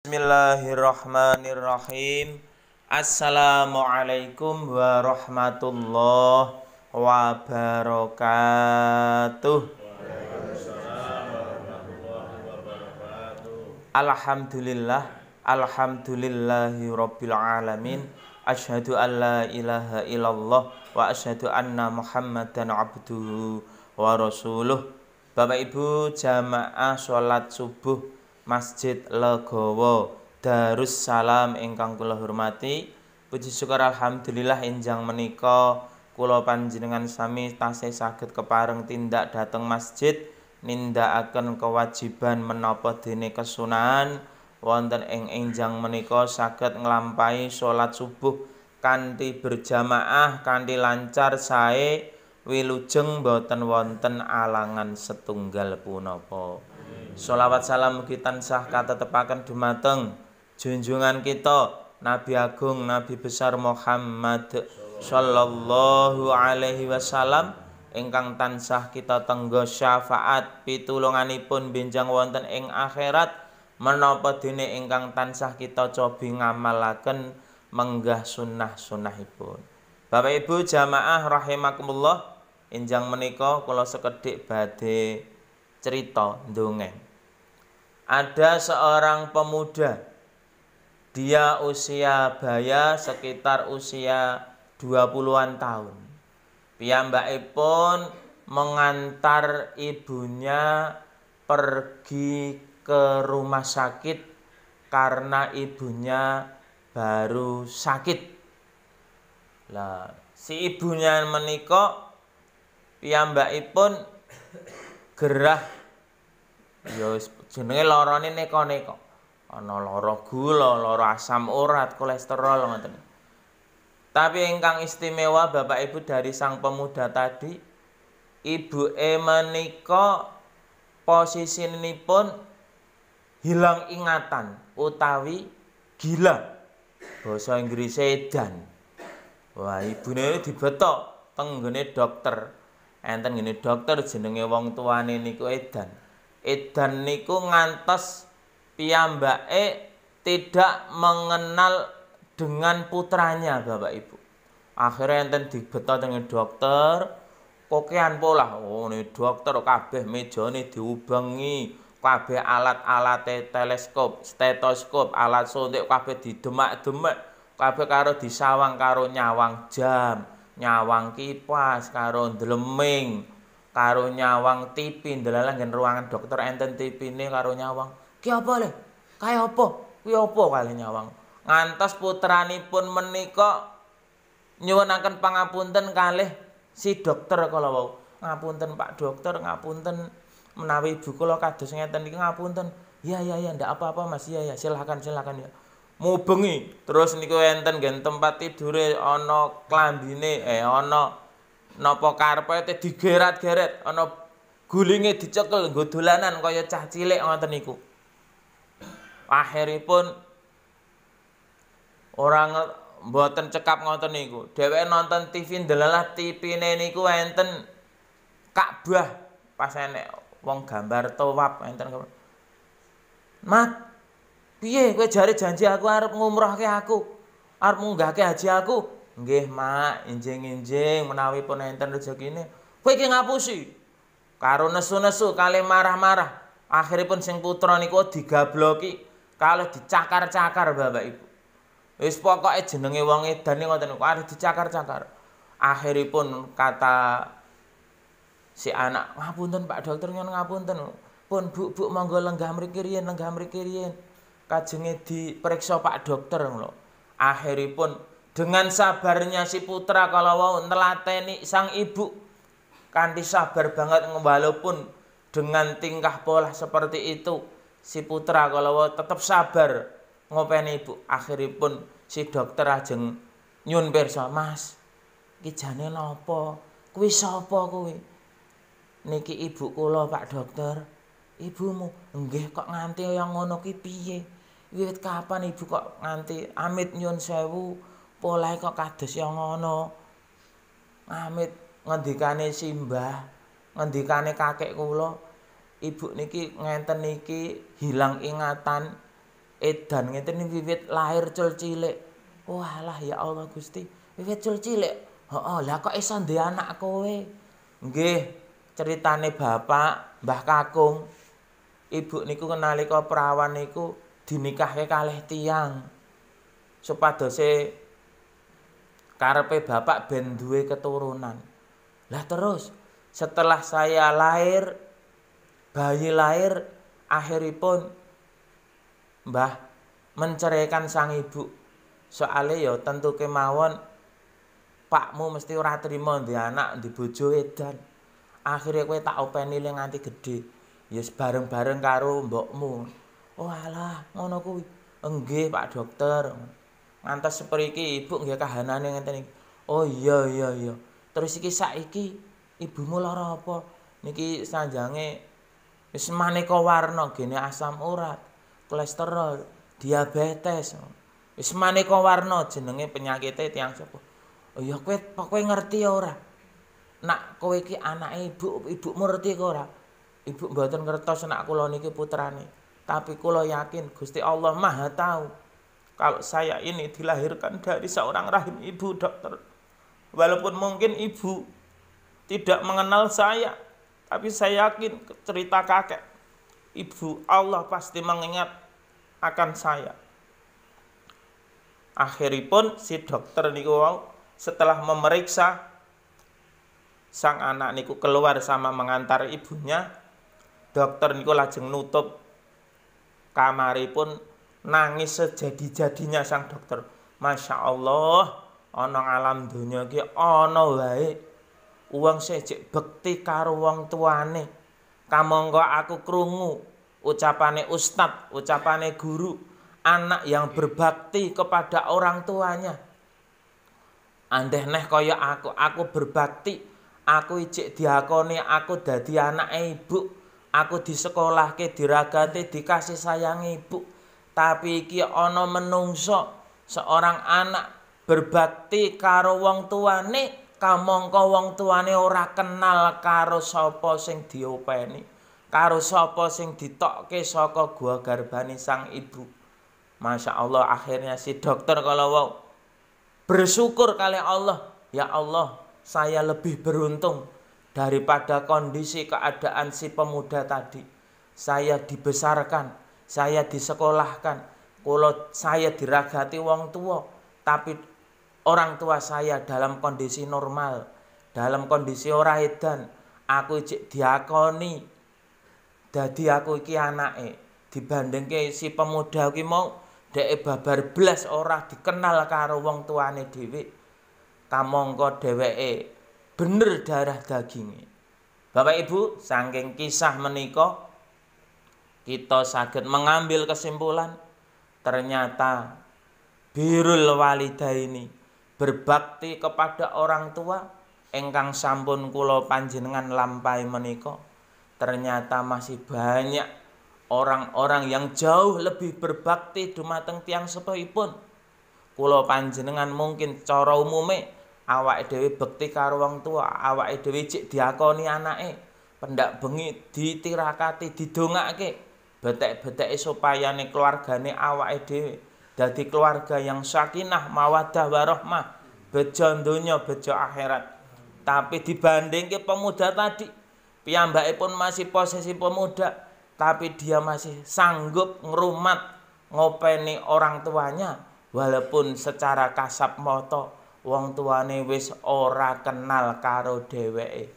Bismillahirrahmanirrahim. Assalamualaikum warahmatullahi wabarakatuh. Alhamdulillah, alhamdulillahi rabbil alamin. Asyhadu an la ilaha illallah wa asyhadu anna muhammadan abduhu wa rasuluh. Bapak Ibu jamaah sholat subuh Masjid Legowo Darussalam ingkang kula hormati, puji syukur alhamdulillah enjang menika kula panjenengan sami tasih saged kepareng tindak dhateng masjid nindakaken kewajiban menapa dene kesunahan wonten ing enjang menika saged nglampahi salat subuh kanthi berjamaah kanthi lancar sae wilujeng boten wonten alangan setunggal punapa. Sholawat salam mugi tansah katetepaken dumateng junjungan kita Nabi Agung Nabi besar Muhammad sallallahu alaihi wasallam ingkang tansah kita tenggo syafaat pitulunganipun benjang wonten ing akhirat menapa dene ingkang tansah kita cobi ngamalaken menggah sunnah-sunnahipun. Bapak Ibu jamaah rahimakumullah, enjang menika kula sekedhik badhe cerita ndongeng. Ada seorang pemuda, dia usia baya sekitar usia 20-an tahun. Piyambakipun mengantar ibunya pergi ke rumah sakit karena ibunya baru sakit. Lah, si ibunya menika piyambakipun gerah ya jenenge larane neka-neka. Ana lara gula, lara asam urat, kolesterol ngoten. Tapi ingkang istimewa Bapak Ibu dari sang pemuda tadi, ibuke menika posisinipun hilang ingatan utawi gila. Basa Inggrise edan. Wah, ibune dibetok teng nggone dokter. Enten ngene dokter jenenge wong tuane niku edan. Edan niku ngantos piyambake tidak mengenal dengan putranya Bapak Ibu. Akhirnya enten dibeto dengan dokter, kokean pola. Oh, ini dokter kabeh mejane diubengi, kabeh alat-alate teleskop, stetoskop, alat suntik kabeh didemak-demak, kabeh karo disawang karo nyawang jam, nyawang kipas karo ndleming, karo nyawang TV ndelalah ngen ruangan dokter enten TV-ne karo nyawang. Ki apa le? Kaya apa? Kuwi apa kali nyawang? Ngantos putranipun menika nyuwunaken pangapunten kalih si dokter kala wau. Ngapunten Pak Dokter, ngapunten menawi ibu kula kados ngeten iki ngapunten. Ya ndak apa-apa Mas. Ya silakan ya. Mubengi terus niku enten ngen tempat tidure ana klambine ana napa karpete digeret-geret, ana gulinge dicekel nggo dolanan kaya cah cilik ngoten niku. Akhiripun orang mboten cekap ngoten niku. Dheweke nonton TV ndelalah TV-ne niku enten Ka'bah pas enek wong gambar tawaf enten. Mat, piye kowe jare janji aku arep ngumrohke aku, arep munggahke haji aku? Nggih, Mak, enjing-enjing menawi pun enten rezekine. Kowe iki ngapusi. Karo nesu-nesu kalih marah-marah. Akhiripun sing putra niku digabloki, kalih dicakar-cakar Bapak Ibu. Wis pokoke jenenge wong edan ngoten niku arep dicakar-cakar. Akhiripun kata si anak, "Ngapunten Pak Dokter, nyuwun ngapunten. Pun Bu monggo lenggah mriki riyin. Kajenge diperiksa Pak Dokter ngono." Akhiripun dengan sabarnya si putra kalau wau nelateni sang ibu kanthi sabar banget walaupun dengan tingkah pola seperti itu si putra kalau wau tetap sabar ngopeni ibu. Akhiripun si dokter ajeng nyun pirsa, "Mas, iki jane napa? Kuwi sapa kuwi?" "Niki ibu kula Pak Dokter." "Ibumu?" "Nggih, kok nganti kaya ngono ki piye? Wiwit kapan ibu kok nganti amit nyun sewu polahe kok kados ya ngono?" "Amit ngendikane simbah, ngendikane kakek kula, ibu niki ngenten niki hilang ingatan edan ngeten wiwit lahir cul cilik. Walah ya Allah Gusti, wiwit cul cilik. Heeh, lah kok iso ndek anak kowe? Nggih, ceritane bapak Mbah Kakung. Ibu niku nalika prawan niku dinikahke kalih tiyang. Supadose karepe bapak ben duwe keturunan. Lah terus setelah saya lahir, bayi lahir, akhiripun Mbah menceraikan sang ibu. Soale ya tentu kemawon pakmu mesti ora trima ndek anak, ndek bojo edan. Akhire kowe tak openi le nganti gedhe. Ya bareng-bareng karo mbokmu. Oh alah, ngono kuwi. Enggih, Pak Dokter. Ngantos sepriki ibu nggih kahanane ngenten iki. Oh iya. Terus iki saiki ibumu lara apa? Niki sanjange wis maneka warna, gene asam urat, kolesterol, diabetes. Wis maneka warna jenenge penyakite tiyang sepuh. Oh ya kowe ngerti ora? Nak kowe iki anake ibumu ngerti kok ora? Ibu mboten ngertos nak kula niki putrane. Tapi kula yakin Gusti Allah Maha tahu. Kalau saya ini dilahirkan dari seorang rahim ibu, dokter. Walaupun mungkin ibu tidak mengenal saya, tapi saya yakin cerita kakek ibu Allah pasti mengingat akan saya. Akhiripun si dokter niku setelah memeriksa sang anak niku keluar sama mengantar ibunya, dokter niku lajeng nutup kamaripun nangis sejadi-jadinya sang dokter. Masya Allah, ana alam donya iki ana wae wong sejek bekti karo wong tuane. Kamangka aku krungu ucapane ustad, ucapane guru, anak yang berbakti kepada orang tuanya. Andeh neh kaya aku berbakti, aku ijik diakoni, aku dadi anake ibu, aku disekolahke, diragati, dikasih sayang ibu. Tapi iki ana menungso, seorang anak berbakti karo wong tuane, kamangka wong tuane ora kenal karo sapa sing diopeni, karo sapa sing ditokke saka gua garbane sang ibu. Masya Allah, akhirnya si dokter kalau bersyukur kali Allah, ya Allah, saya lebih beruntung daripada kondisi keadaan si pemuda tadi. Saya dibesarkan, saya disekolahkan, kalau saya diragati wong tua, tapi orang tua saya dalam kondisi normal, dalam kondisi ora edan, aku ijik diakoni, dadi aku iki anake. Dibandingke si pemuda iki mau dhek babar blas ora dikenal karo wong tuane dhewe. Kamangka dheweke bener darah daginge. Bapak Ibu, saking kisah menika kita saged mengambil kesimpulan ternyata birrul walidaini, berbakti kepada orang tua ingkang sampun kula panjenengan lampahi menika, ternyata masih banyak orang-orang yang jauh lebih berbakti dumateng tiyang sepuhipun. Kula panjenengan mungkin cara umume awake dhewe bekti karo wong tua, awake dhewe cek diakoni anake, pendak bengi ditirakati, didongake, betek-beteke supayane keluargane awake dhewe dadi keluarga yang sakinah, mawaddah warahmah, bejo donya, bejo akhirat. Tapi dibandingke pemuda tadi, piyambakipun masih posisi pemuda, tapi dia masih sanggup ngrumat ngopeni orang tuanya walaupun secara kasat mata wong tuane wis ora kenal karo dheweke,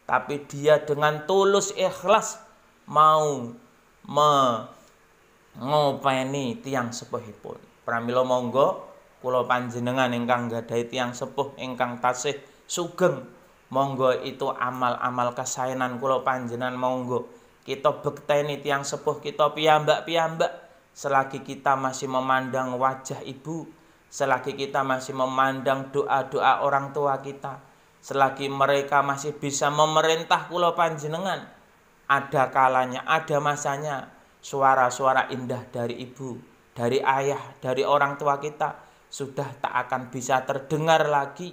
tapi dia dengan tulus ikhlas mau ngopeni tiyang sepuhipun. Pramila monggo kula panjenengan ingkang gadhahi tiyang sepuh ingkang tasih sugeng, monggo itu amal-amal kesaenan kula panjenengan monggo kita bekteni tiyang sepuh kita piyambak-piyambak selagi kita masih memandang wajah ibu, selagi kita masih memandang doa-doa orang tua kita, selagi mereka masih bisa memerintah kula panjenengan, ada kalanya, ada masanya suara-suara indah dari ibu, dari ayah, dari orang tua kita sudah tak akan bisa terdengar lagi.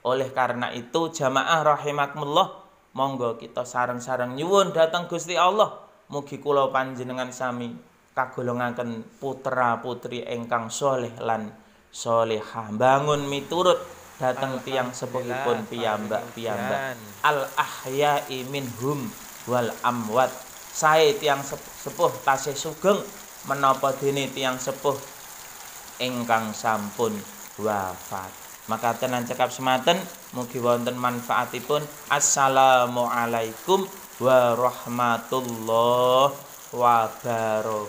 Oleh karena itu jamaah rahimakumullah, monggo kita sareng-sareng nyuwun dhateng Gusti Allah, mugi kula panjenengan sami kagolongaken putra-putri ingkang saleh lan salehah, bangun miturut dhateng tiyang sepuhipun piyambak al ahya'i minhum wal amwat, sae tiyang sepuh tasih sugeng menapa dene tiyang sepuh ingkang sampun wafat. Maka tenan cekap sematen mugi wonten manfaatipun. Assalamualaikum warahmatullahi wabarakatuh.